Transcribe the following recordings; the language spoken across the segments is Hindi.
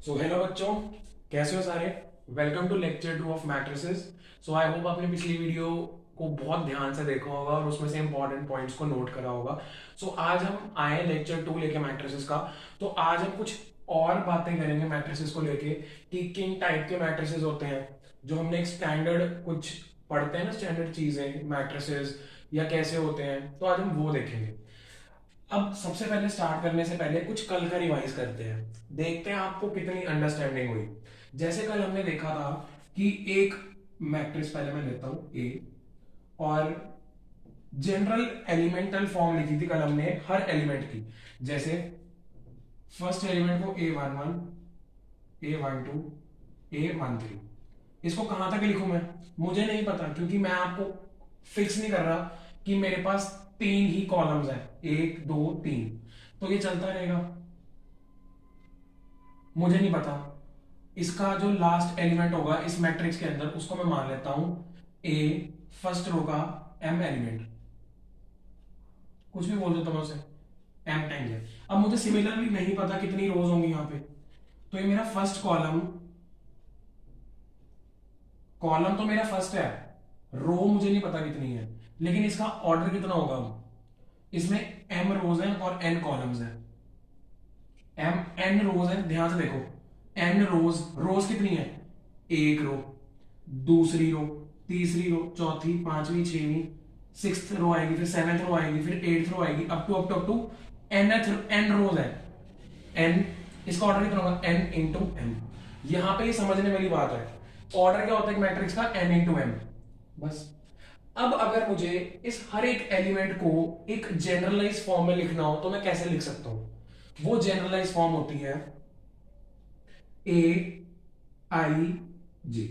हेलो बच्चों, कैसे हो सारे। Welcome to lecture 2 of matrices. I hope आपने पिछली वीडियो को बहुत ध्यान से देखा होगा और उसमें से इंपॉर्टेंट पॉइंट्स को नोट करा होगा। आज हम आए लेक्चर 2 लेके मैट्रिसेस का। तो आज हम कुछ और बातें करेंगे मैट्रिसेस को लेके कि किन टाइप के मैट्रिसेस होते हैं, जो हमने एक स्टैंडर्ड कुछ पढ़ते हैं ना, स्टैंडर्ड चीजें मैट्रिसेस या कैसे होते हैं, तो आज हम वो देखेंगे। अब सबसे पहले स्टार्ट करने से पहले कुछ कल का रिवाइज करते हैं, देखते हैं आपको कितनी अंडरस्टैंडिंग हुई। जैसे कल हमने देखा था कि एक मैट्रिक्स, पहले मैं लेता हूं ए, और जनरल एलिमेंटल फॉर्म लिखी थी कल हमने हर एलिमेंट की। जैसे फर्स्ट एलिमेंट को A11, A12, A13। इसको कहां तक लिखूं मैं, मुझे नहीं पता, क्योंकि मैं आपको फिक्स नहीं कर रहा कि मेरे पास 3 ही कॉलम्स हैं, 1 2 3, तो ये चलता रहेगा। मुझे नहीं पता इसका जो लास्ट एलिमेंट होगा इस मैट्रिक्स के अंदर, उसको मैं मान लेता हूं ए, फर्स्ट रो का m एलिमेंट, कुछ भी बोल देता हूं मैं उसे m टाइम्स है। अब मुझे सिमिलरली नहीं पता कितनी रोज होंगी यहां पे, तो ये मेरा फर्स्ट कॉलम, कॉलम तो मेरा फर्स्ट है, रो मुझे नहीं पता कितनी है, लेकिन इसका ऑर्डर कितना होगा। इसमें m रोज है और n कॉलम्स है। n रोज है, ध्यान से देखो, n रोज, रोज कितनी है, एक रो, दूसरी रो, तीसरी रो, चौथी, पांचवी, छठवीं, सिक्स्थ रो आएगी, फिर सेवेंथ रो आएगी, फिर एट्थ रो आएगी, अप टू n रोज है। n, इसका ऑर्डर कितना होगा, n इंटू m। यहां पे ये समझने वाली बात है, ऑर्डर क्या होता है मैट्रिक्स का, n इंटू m, बस। अब अगर मुझे इस हर एक एलिमेंट को एक जनरलाइज फॉर्म में लिखना हो तो मैं कैसे लिख सकता हूं। वो जनरलाइज फॉर्म होती है ए आई जे।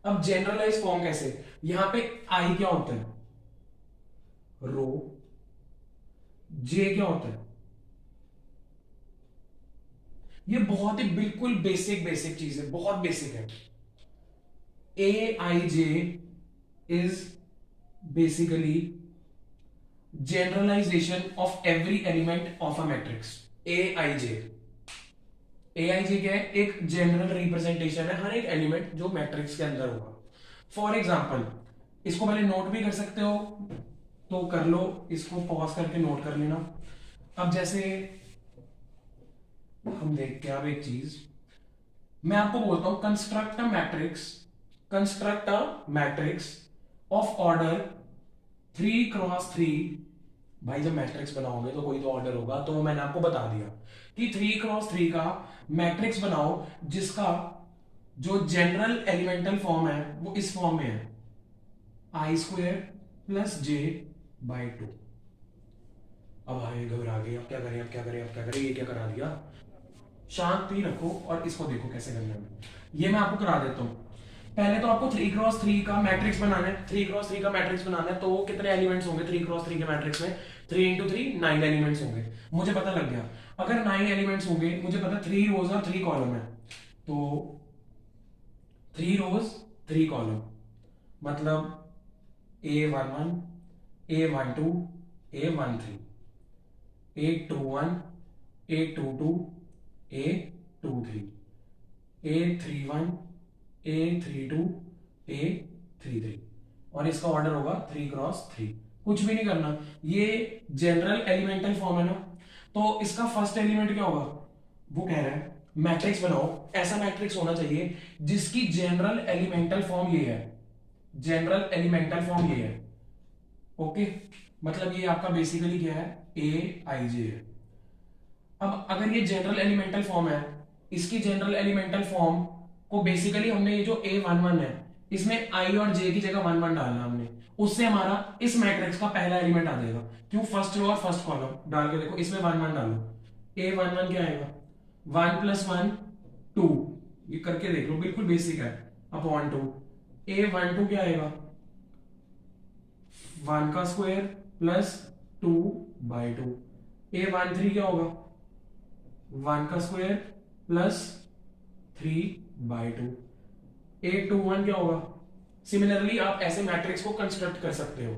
अब जनरलाइज फॉर्म कैसे, यहां पे आई क्या होता है, रो, जे क्या होता है, ये बहुत ही बिल्कुल बेसिक चीज है, बहुत बेसिक है। A I J is basically generalisation of every element of a matrix. A I J, A I J क्या है, एक जनरल रिप्रेजेंटेशन है हर एक एलिमेंट जो मैट्रिक्स के अंदर होगा। फॉर एग्जाम्पल, इसको पहले नोट भी कर सकते हो तो कर लो, इसको पॉज करके नोट कर लेना। अब जैसे हम देखते हैं, अब एक चीज मैं आपको बोलता हूं, construct a matrix of order 3x3। भाई जब मैट्रिक्स बनाओगे तो कोई तो ऑर्डर होगा, तो मैंने आपको बता दिया कि 3x3 का मैट्रिक्स बनाओ जिसका जो जनरल एलिमेंटल फॉर्म है वो इस फॉर्म में है, I² प्लस J बाई 2। अब भाई घबरा गए, अब क्या करें, अब क्या करें, अब क्या करें, ये क्या करा दिया। शांति रखो और इसको देखो कैसे करना है, ये मैं आपको करा देता हूं। पहले तो आपको 3x3 का मैट्रिक्स बनाना है। 3x3 का मैट्रिक्स बनाना है तो कितने एलिमेंट्स होंगे 3x3 के मैट्रिक्स में, 3 इंटू 3 9 एलिमेंट्स होंगे। मुझे पता लग गया, अगर 9 एलिमेंट्स होंगे, मुझे पता 3 रोज और 3 कॉलम है, तो 3 रोज 3 कॉलम, मतलब A11, A12, A13, A21, A22, A23, A31, A32, A33, और इसका ऑर्डर होगा 3x3। कुछ भी नहीं करना, ये जनरल एलिमेंटल फॉर्म है ना, तो इसका फर्स्ट एलिमेंट क्या होगा, वो कह रहा है मैट्रिक्स बनाओ, ऐसा मैट्रिक्स होना चाहिए जिसकी जनरल एलिमेंटल फॉर्म ये है, जनरल एलिमेंटल फॉर्म ये है। ओके, मतलब ये आपका बेसिकली क्या है, ए आई जे है। अब अगर ये जनरल एलिमेंटल फॉर्म है, इसकी जनरल एलिमेंटल फॉर्म को बेसिकली हमने ये जो A11 है, इसमें आई और जे की जगह 1 1 डालना हमने, उससे हमारा इस मैट्रिक्स का पहला एलिमेंट आ जाएगा। क्यों, फर्स्ट रो और फर्स्ट कॉलम डाल के देखो, इसमें 1 1 डालो, A11 क्या आएगा, 1 + 1 2, ये करके देख लो, बिल्कुल बेसिक है, अपॉन 2। A12 क्या आएगा, 1 का स्क्वायर प्लस 2 बाई 2। A13 क्या होगा, 1 का स्क्वायर प्लस 3 बाई 2। A21 क्या होगा। सिमिलरली आप ऐसे मैट्रिक्स को कंस्ट्रक्ट कर सकते हो।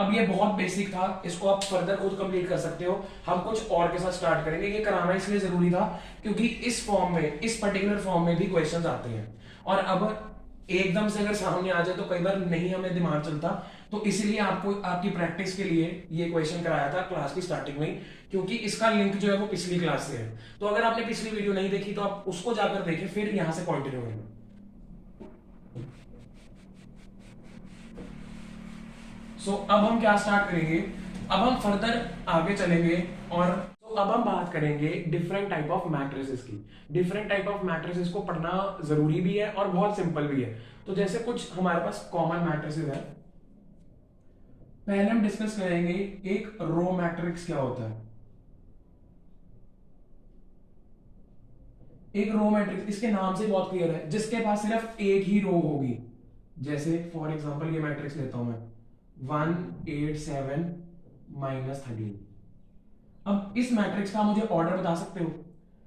अब ये बहुत बेसिक था, इसको आप फर्दर खुद कंप्लीट कर सकते हो। हम कुछ और के साथ स्टार्ट करेंगे। ये कराना इसलिए जरूरी था क्योंकि इस फॉर्म में, इस पर्टिकुलर फॉर्म में भी क्वेश्चंस आते हैं, और अब एकदम से अगर सामने आ जाए तो कई बार नहीं हमें दिमाग चलता, तो इसलिए आपको आपकी प्रैक्टिस के लिए ये क्वेश्चन कराया था क्लास की स्टार्टिंग में, क्योंकि इसका लिंक जो है वो पिछली क्लास से है। तो अगर आपने पिछली वीडियो नहीं देखी तो आप उसको जाकर देखें, फिर यहां से कंटिन्यू करें। अब हम क्या स्टार्ट करेंगे, अब हम फर्दर आगे चलेंगे, और अब हम बात करेंगे डिफरेंट टाइप ऑफ मैट्रिसेस की। डिफरेंट टाइप ऑफ मैट्रिसेस को पढ़ना जरूरी भी है और बहुत सिंपल भी है। तो जैसे कुछ हमारे पास कॉमन मैट्रिसेस है, पहले हम डिस्कस करेंगे एक रो मैट्रिक्स क्या होता है। एक रो मैट्रिक्स इसके नाम से बहुत क्लियर है, जिसके पास सिर्फ एक ही रो होगी। जैसे फॉर एग्जांपल ये मैट्रिक्स लेता हूं मैं 1 8 7 -13। अब इस मैट्रिक्स का मुझे ऑर्डर बता सकते हो।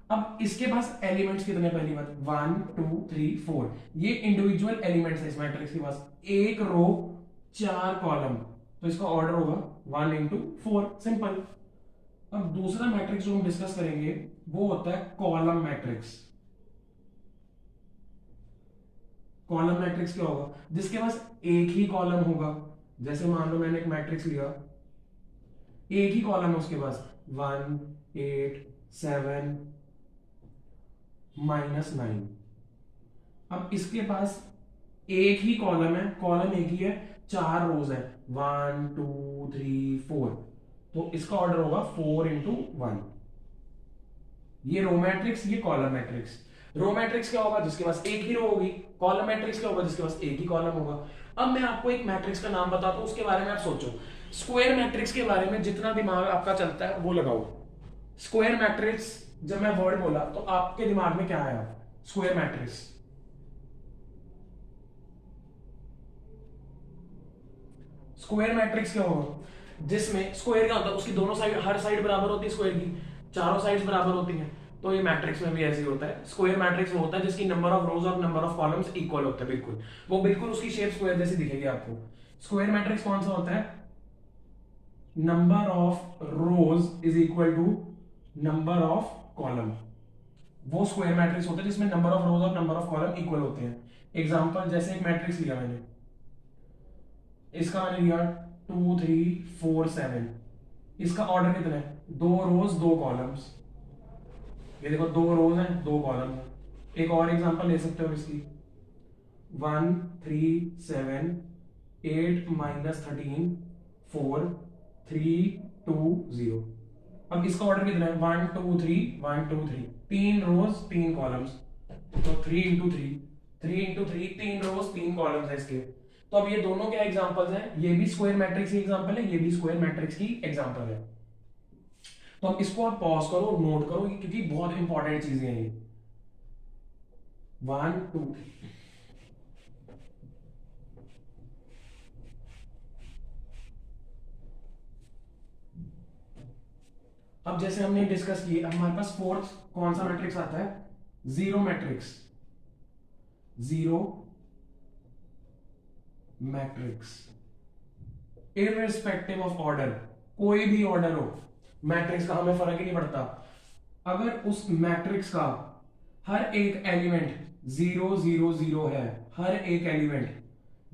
अब इसके पास एलिमेंट्स कितने, पहली बात 1 2 3 4, ये इंडिविजुअल एलिमेंट्स है इस मैट्रिक्स के पास। एक रो 4 कॉलम, तो इसका ऑर्डर होगा 1 into 4, सिंपल। अब दूसरा मैट्रिक्स जो हम डिस्कस करेंगे वो होता है कॉलम मैट्रिक्स। कॉलम मैट्रिक्स क्या होगा, जिसके पास एक ही कॉलम होगा। जैसे मान लो मैंने एक मैट्रिक्स लिया, एक ही कॉलम है उसके पास 1 8 7 -9। अब इसके पास एक ही कॉलम है, कॉलम एक ही है, 4 रोज है 1 2 3 4, तो इसका ऑर्डर होगा 4 into 1। ये रो मैट्रिक्स, ये कॉलम मैट्रिक्स। रो मैट्रिक्स क्या होगा, जिसके पास एक ही रो होगी। कॉलम मैट्रिक्स क्या होगा, जिसके पास एक ही कॉलम होगा। अब मैं आपको एक मैट्रिक्स का नाम बताता हूं, उसके बारे में आप सोचो। स्क्वायर मैट्रिक्स के बारे में जितना दिमाग आपका चलता है वो लगाओ। स्क्वायर मैट्रिक्स, जब मैं वर्ड बोला तो आपके दिमाग में क्या आया, स्क्वायर मैट्रिक्स। स्क्वायर मैट्रिक्स क्या होगा, जिसमें स्क्वायर क्या होता है, उसकी दोनों साइड, हर साइड बराबर होती है स्क्वायर की, चारों साइड्स बराबर होती हैं। तो ये मैट्रिक्स में भी ऐसे ही होता है। स्क्वायर मैट्रिक्स में होता है जिसकी नंबर ऑफ रोज और नंबर ऑफ कॉलम्स इक्वल होते हैं, बिल्कुल वो बिल्कुल उसकी शेप स्क्वायर जैसी दिखेगी आपको। स्क्वायर मैट्रिक्स कौन सा होता है, number of rows is equal to number of column. वो स्क्वायर मैट्रिक्स होता है जिसमें नंबर ऑफ रोज और नंबर ऑफ कॉलम इक्वल होते हैं। एग्जांपल, जैसे एक मैट्रिक्स लिया मैंने, इसका मैंने लिया 2 3 4 7, इसका ऑर्डर कितना है, 2 रोज 2 कॉलम्स। ये देखो 2 रोज हैं 2 कॉलम है। एक और एग्जांपल ले सकते हो इसकी, 1 3 7 8 -13 4 3 2 0। अब इसका ऑर्डर कितना है, 1 2 3 1 2 3, 3 रोज 3 कॉलम्स, तो 3 into 3 3 into 3, 3 रोज 3 कॉलम्स है इसके। तो अब ये दोनों क्या एग्जांपल्स हैं, ये भी स्क्वायर मैट्रिक्स की एग्जांपल है, ये भी स्क्वायर मैट्रिक्स की एग्जांपल है। तो अब इसको आप पॉज करो, नोट करो, क्योंकि बहुत इंपॉर्टेंट चीजें हैं ये। 1 2 3, अब जैसे हमने डिस्कस किए, हमारे पास फोर्थ कौन सा मैट्रिक्स आता है, zero matrix. Zero matrix irrespective of order, कोई भी ऑर्डर हो मैट्रिक्स का, हमें फर्क ही नहीं पड़ता। अगर उस मैट्रिक्स का हर एक एलिमेंट 0 0 0 है, हर एक एलिमेंट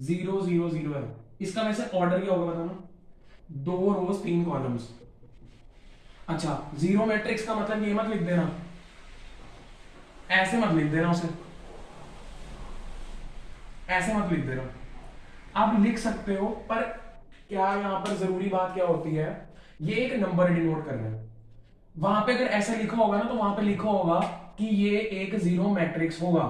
0 0 0 है, इसका वैसे ऑर्डर क्या होगा बताना, 2 रोज 3 कॉलम्स। अच्छा, जीरो मैट्रिक्स का मतलब ये मत लिख देना, ऐसे मत लिख देना उसे, ऐसे मत लिख देना। आप लिख सकते हो, पर क्या यहां पर जरूरी बात क्या होती है, ये एक नंबर डिनोट कर रहा है। वहां पे अगर ऐसे लिखा होगा ना, तो वहां पे लिखा होगा कि ये एक जीरो मैट्रिक्स होगा,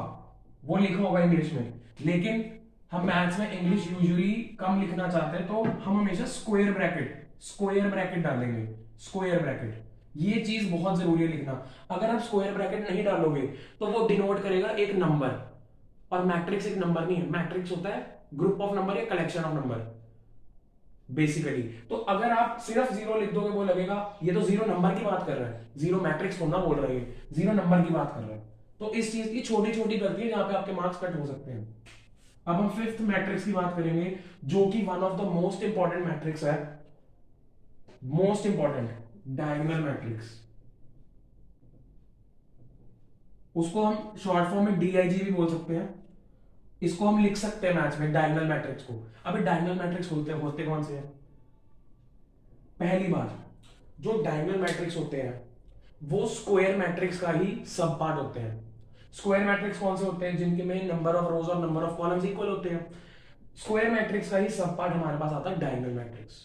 वो लिखा होगा इंग्लिश में। लेकिन हम मैथ्स में इंग्लिश यूजुअली कम लिखना चाहते हैं, तो हम हमेशा स्क्वायर ब्रैकेट डालेंगे, स्क्वायर ब्रैकेट। ये चीज बहुत जरूरी है लिखना। अगर आप स्क्वायर ब्रैकेट नहीं डालोगे तो वो डिनोट करेगा एक नंबर, और मैट्रिक्स एक नंबर नहीं है, मैट्रिक्स होता है ग्रुप ऑफ नंबर या कलेक्शन ऑफ नंबर बेसिकली। तो अगर आप सिर्फ जीरो लिख दोगे, वो लगेगा ये तो जीरो नंबर की बात कर रहा है, जीरो मैट्रिक्स थोड़ा बोल रहा है, जीरो नंबर की बात कर रहा है। तो इस चीज की छोटी छोटी गलती है जहां पे आपके मार्क्स कट हो सकते हैं। अब हम फिफ्थ मैट्रिक्स की बात करेंगे, जो कि one of the most important matrix है, मोस्ट इंपॉर्टेंट, डायगोनल मैट्रिक्स। उसको हम शॉर्ट फॉर्म में डीआईजी भी बोल सकते हैं। इसको हम लिख सकते हैं मैथ्स में डायगोनल मैट्रिक्स को। अभी डायगोनल मैट्रिक्स होते होते कौन से हैं? पहली बात, जो डायगोनल मैट्रिक्स होते हैं वो स्क्वायर मैट्रिक्स का ही सब पार्ट होते हैं। स्क्वायर मैट्रिक्स कौन से होते हैं? जिनके में नंबर ऑफ रोज और नंबर ऑफ कॉलम्स इक्वल होते हैं। स्क्वायर मैट्रिक्स का ही सब पार्ट हमारे पास आता है diagonal matrix.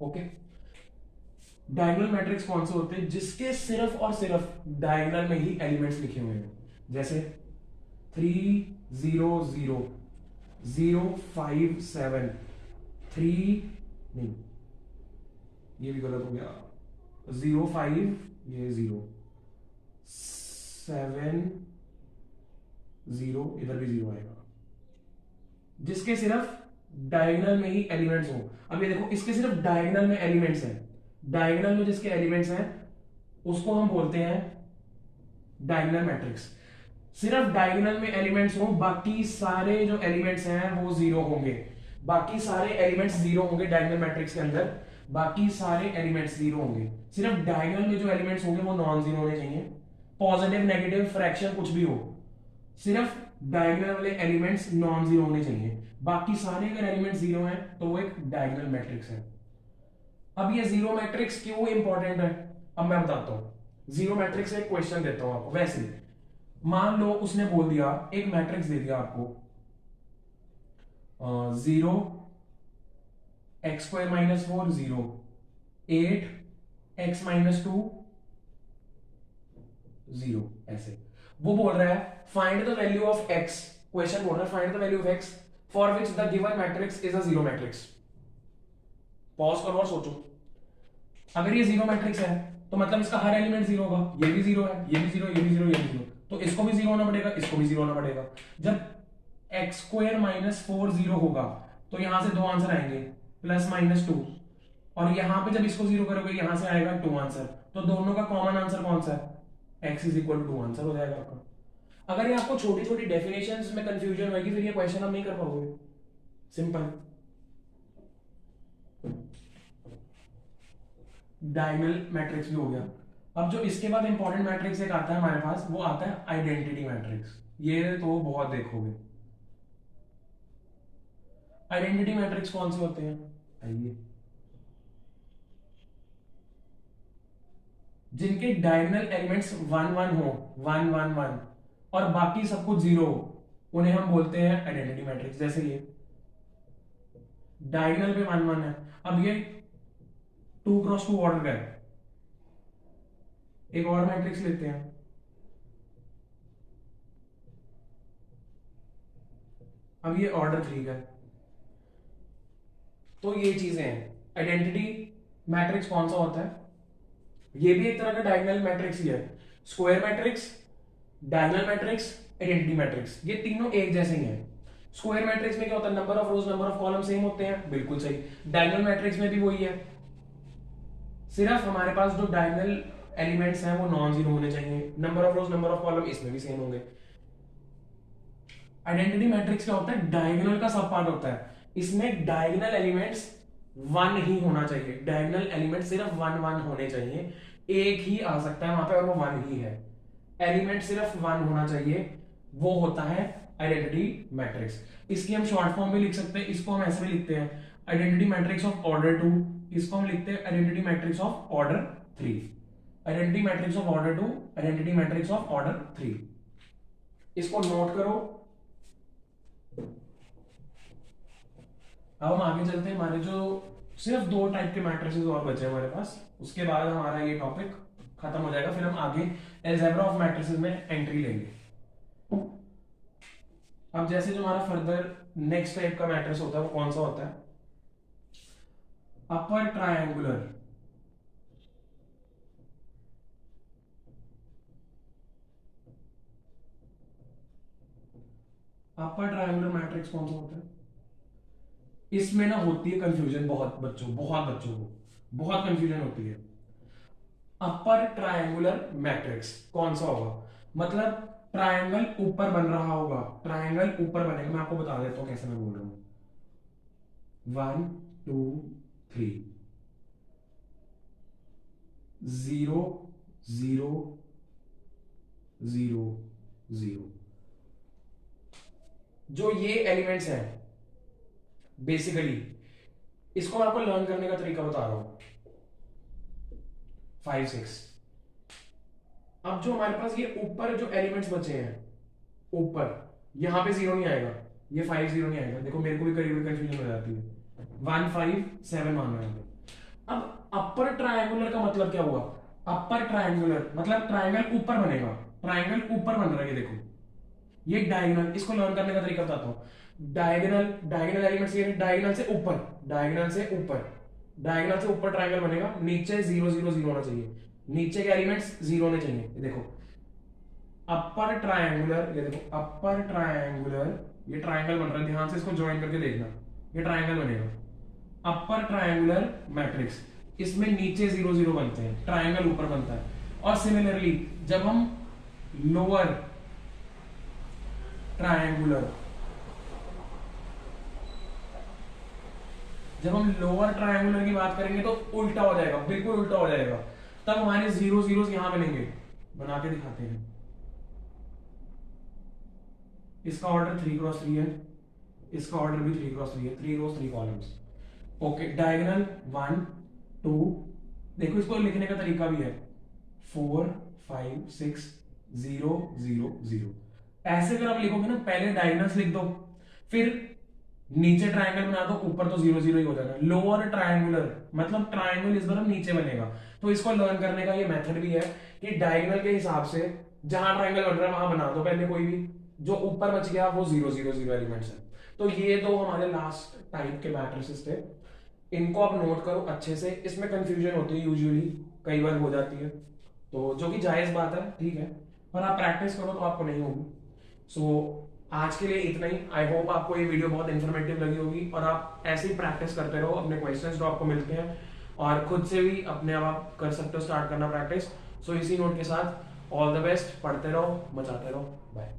Okay, diagonal matrix कौन से होते हैं? जिसके सिर्फ और सिर्फ डायगोनल में ही एलिमेंट्स लिखे हुए हैं, जैसे 3 0 0 0 5 7 3, नहीं ये भी गलत हो गया, 0 5, ये 0 7 0, इधर भी 0 आएगा, जिसके सिर्फ डायगोनल में ही एलिमेंट्स हो। अब ये देखो, इसके सिर्फ डायगोनल में एलिमेंट्स हैं, डायगोनल में जिसके एलिमेंट्स हैं उसको हम बोलते हैं डायगोनल मैट्रिक्स। सिर्फ डायगोनल में एलिमेंट्स हो, बाकी सारे जो एलिमेंट्स हैं वो जीरो होंगे। बाकी सारे एलिमेंट्स जीरो होंगे डायगोनल मैट्रिक्स के अंदर, बाकी सारे एलिमेंट्स जीरो होंगे। सिर्फ डायगोनल में जो एलिमेंट्स होंगे वो नॉन जीरो होने चाहिए, पॉजिटिव नेगेटिव फ्रैक्शन कुछ भी हो, सिर्फ डायगोनल वाले एलिमेंट्स नॉन जीरो होने चाहिए। बाकी सारे अगर एलिमेंट्स जीरो हैं तो वो एक डायगोनल मैट्रिक्स है। अब ये जीरो मैट्रिक्स क्यों इंपॉर्टेंट है, अब मैं बताता हूं। जीरो मैट्रिक्स से एक क्वेश्चन देता हूं आपको। वैसे मान लो उसने बोल दिया, एक मैट्रिक्स दे दिया आपको, 0 x² - 4 0 8 x - 2 0, ऐसे वो बोल रहा है find the value of x। Question बोल रहा है find the value of x for which the given matrix is a zero matrix. Pause करो और सोचो, अगर ये जीरो मैट्रिक्स है तो मतलब इसका हर एलिमेंट जीरो होगा। ये भी जीरो है, ये भी जीरो, ये भी जीरो, ये भी जीरो, तो इसको भी जीरो होना पड़ेगा, इसको भी जीरो होना पड़ेगा। जब x² - 4 जीरो होगा तो यहां से दो आंसर आएंगे, +- 2, और यहां पे जब इसको जीरो करोगे यहां से आएगा 2 आंसर। तो दोनों का कॉमन आंसर कौन सा है? x = 2 आंसर हो जाएगा आपका। अगर ये आपको छोटी छोटी डेफिनेशंस में कंफ्यूजन होगी फिर ये क्वेश्चन आप नहीं कर पाओगे। सिंपल। डायगोनल मैट्रिक्स भी हो गया। अब जो इसके बाद इंपॉर्टेंट मैट्रिक्स एक आता है हमारे पास, वो आता है आइडेंटिटी मैट्रिक्स। ये तो बहुत देखोगे। आइडेंटिटी मैट्रिक्स कौन से होते हैं? आइए, जिनके डायगोनल एलिमेंट्स 1 1 हो, 1 1 1, और बाकी सब कुछ जीरो हो, उन्हें हम बोलते हैं आइडेंटिटी मैट्रिक्स। जैसे ये डायगोनल पे 1 1 है, अब ये 2 क्रॉस 2 ऑर्डर का है। एक और मैट्रिक्स लेते हैं, अब ये ऑर्डर 3 का है। तो ये चीजें हैं। आइडेंटिटी मैट्रिक्स कौन सा होता है? ये भी एक तरह का डायगोनल मैट्रिक्स ही है। Square matrix, diagonal matrix, identity matrix, ये तीनों एक जैसे ही हैं। स्क्वायर मैट्रिक्स में क्या होता है? Number of rose number of column same होते हैं, बिल्कुल सही। डायगोनल मैट्रिक्स में भी वही है, सिर्फ हमारे पास जो डायगोनल एलिमेंट्स हैं वो नॉन जीरो होने चाहिए, number of rose number of column इसमें भी सेम होंगे। आइडेंटिटी मैट्रिक्स क्या होता है? डायगोनल का सब पार्ट होता है। इसमें डायगोनल एलिमेंट्स 1 ही होना चाहिए, डायगोनल एलिमेंट सिर्फ 1 1 होने चाहिए। एक ही आ सकता है वहां पे और वो 1 ही है। एलिमेंट सिर्फ 1 होना चाहिए, वो होता है आइडेंटिटी मैट्रिक्स। इसकी हम शॉर्ट फॉर्म में लिख सकते हैं, इसको हम ऐसे भी लिखते हैं आइडेंटिटी मैट्रिक्स ऑफ ऑर्डर 2, इसको हम लिखते हैं identity matrix of order 3। Identity matrix of order 2, identity matrix of order 3। इसको नोट करो। अब हम आगे चलते हैं, हमारे जो सिर्फ 2 टाइप के मैट्रिसेस और बचे हैं हमारे पास, उसके बाद हमारा ये टॉपिक खत्म हो जाएगा। फिर हम आगे अलजेब्रा ऑफ मैट्रिसेस में एंट्री लेंगे। अब जैसे जो हमारा फर्दर नेक्स्ट टाइप का मैट्रिक्स होता है वो कौन सा होता है? Upper triangular. Upper triangular matrix कौन सा होता है? इसमें ना होती है कंफ्यूजन बहुत बच्चों को बहुत कंफ्यूजन होती है। अपर ट्रायंगुलर मैट्रिक्स कौन सा होगा? मतलब ट्रायंगल ऊपर बन रहा होगा, ट्रायंगल ऊपर बनेगा। मैं आपको बता देता हूं कैसे मैं बोल रहा हूं। 1 2 3 0 0 0 0। जो ये एलिमेंट्स हैं बेसिकली, इसको मैं आपको लर्न करने का तरीका बता रहा हूं। 5 6। अब जो हमारे पास ये ऊपर जो एलिमेंट्स बचे हैं ऊपर, यहां पे 0 नहीं आएगा, ये 5 0 नहीं आएगा। देखो मेरे को भी कभी कंफ्यूजन हो जाती है। 1 5 7 मान रहे हैं। अब अपर ट्रायंगुलर का मतलब क्या हुआ? अपर ट्रायंगुलर मतलब ट्रायंगल ऊपर बनेगा, ट्रायंगल ऊपर बन रहा है। ये देखो, ये डायगोनल, इसको लर्न करने का तरीका बताता हूं। डायगोनल, डायगोनल एलिमेंट्स ये डायगोनल से ऊपर, डायगोनल से ऊपर, डायगोनल से ऊपर ट्रायंगल बनेगा। नीचे 0 0 0 होना चाहिए, नीचे के एलिमेंट्स 0 होने चाहिए। ये देखो अपर ट्रायंगुलर, ये देखो अपर ट्रायंगुलर, ये ट्रायंगल बन रहा है, ध्यान से इसको ज्वाइन करके देखना, ये ट्रायंगल बनेगा। अपर ट्रायंगुलर मैट्रिक्स, इसमें नीचे 0 0 बनते हैं, ट्रायंगल ऊपर बनता है। और सिमिलरली जब हम लोअर ट्रायंगुलर, जब हम लोअर ट्रायंगुलर की बात करेंगे तो उल्टा हो जाएगा, बिल्कुल उल्टा हो जाएगा। तब हमारे 0 0 यहां बनेंगे, बना के दिखाते हैं। इसका ऑर्डर 3 क्रॉस 3 है, इसका ऑर्डर भी 3 क्रॉस 3 है, 3 रोज 3 कॉलम्स। ओके, डायगोनल 1 2, देखो इसको लिखने का तरीका भी है, 4 5 6 0 0 0। ऐसे अगर आप लिखोगे ना, पहले डायगोनल्स लिख दो, फिर नीचे ट्रायंगल बना दो, ऊपर तो 0 0 ही हो जाएगा। लोअर ट्रायंगुलर मतलब ट्रायंगल इस बार नीचे बनेगा। तो इसको लर्न करने का ये मेथड भी है कि डायगोनल के हिसाब से जहां ट्रायंगल बन रहा है वहां बना दो पहले कोई भी, जो ऊपर बच गया वो 0 0 0 एलिमेंट्स है। तो ये दो हमारे लास्ट टाइप के मैट्रिसेस थे, इनको आप नोट करो अच्छे से। इसमें कंफ्यूजन होती है यूजुअली, कई बार हो जाती है, तो जो कि जायज बात है, ठीक है, पर आप प्रैक्टिस करो तो आपको नहीं होगी। सो आज के लिए इतना ही। आई होप आपको ये वीडियो बहुत इन्फॉर्मेटिव लगी होगी और आप ऐसे ही प्रैक्टिस करते रहो अपने क्वेश्चंस जो आपको मिलते हैं, और खुद से भी अपने आप कर सकते हो स्टार्ट करना प्रैक्टिस। सो इसी नोट के साथ ऑल द बेस्ट, पढ़ते रहो, मचाते रहो, बाय।